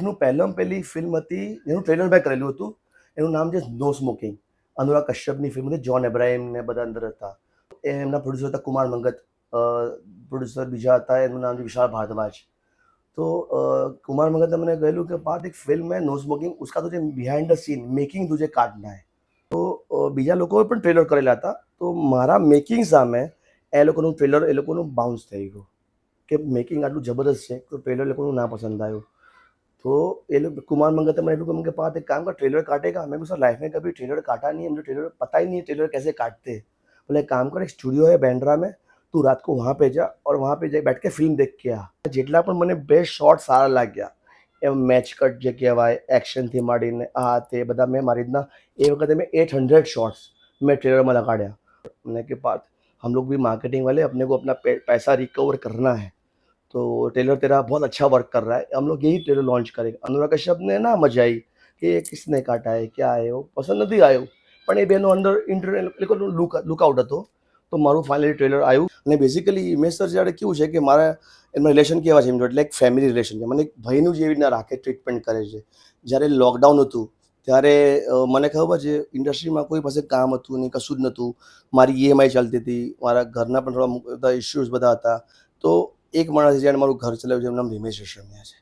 લાઈફનું પહેલામાં પહેલી ફિલ્મ હતી જેનું ટ્રેલર મેં કરેલું હતું. એનું નામ છે નો સ્મોકિંગ. અનુરાગ કશ્યપની ફિલ્મ હતી. જોન એબ્રાહિમ ને બધા અંદર હતા. એમના પ્રોડ્યુસર હતા કુમાર મંગત. પ્રોડ્યુસર બીજા હતા, એનું નામ છે વિશાલ ભારદ્વાજ. तो कुमार मंगत ने मैंने कहलू कि बात एक फिल्म है नो स्मोकिंग, उसका तुझे बिहाइंड द सीन मेकिंग तुझे काटना है. તો બીજા લોકોએ પણ ટ્રેલર કરેલા હતા. તો મારા મેકિંગ સામે એ લોકોનું ટ્રેલર એ લોકોનું બાઉન્સ થઈ ગયું કે મેકિંગ આટલું જબરદસ્ત છે, તો ટ્રેલર લોકોનું ના પસંદ આવ્યું. तो ये लोग कुमार मंगत मैंने लोग उनके पास एक काम का ट्रेलर काटेगा. मैं सर लाइफ में कभी ट्रेलर काटा नहीं है, मुझे ट्रेलर पता ही नहीं है ट्रेलर कैसे काटते हैं. बोले एक काम कर, एक स्टूडियो है बैंड्रा में, તું રાત को वहाँ पे जा और वहाँ पे જઈ બેઠ કે ફિલ્મ દેખ કે આ. જેટલા પણ મને બેસ્ટ શોટ સારા લાગ્યા, એમ મેચ કટ જે કહેવાય, એક્શનથી માંડીને આ તે બધા મેં મારી રીતના એ વખતે મેં 800 શॉट्स मैं ट्रेलर में लगाड़िया. मैंने के बाद हम लोग भी मार्केटिंग वाले, अपने को अपना पैसा रिकवर करना है, तो ट्रेलर तेरा बहुत अच्छा वर्क कर रहा है, हम लोग यही ट्रेलर लॉन्च करेंगे. अनुराग कश्यप ने ना मजा आई कि ये किसने काटा है, क्या है, वो पसंद નથી આવ્યું. પણ એ બેનો અંદર ઇન્ટરનેટ લુકઆઉટ હતો. તો મારું ફાઇનલી ટ્રેલર આવ્યું. અને બેઝિકલી હિમેશ સર જ્યારે કેવું છે કે મારા એમના રિલેશન કેવા છે, એમ એટલે એક ફેમિલી રિલેશન છે. મને એક ભાઈનું જેવી રીતના રાખે, ટ્રીટમેન્ટ કરે છે. જ્યારે લોકડાઉન હતું ત્યારે મને ખબર છે ઇન્ડસ્ટ્રીમાં કોઈ પાસે કામ હતું નહીં, કશું જ નહોતું. મારી ઈએમઆઈ ચાલતી હતી, મારા ઘરના પણ થોડા બધા ઇશ્યુઝ બધા હતા. તો એક માણસ જેણે મારું ઘર ચલાવ્યું છે, એનું નામ હિમેશ રેશમિયા છે.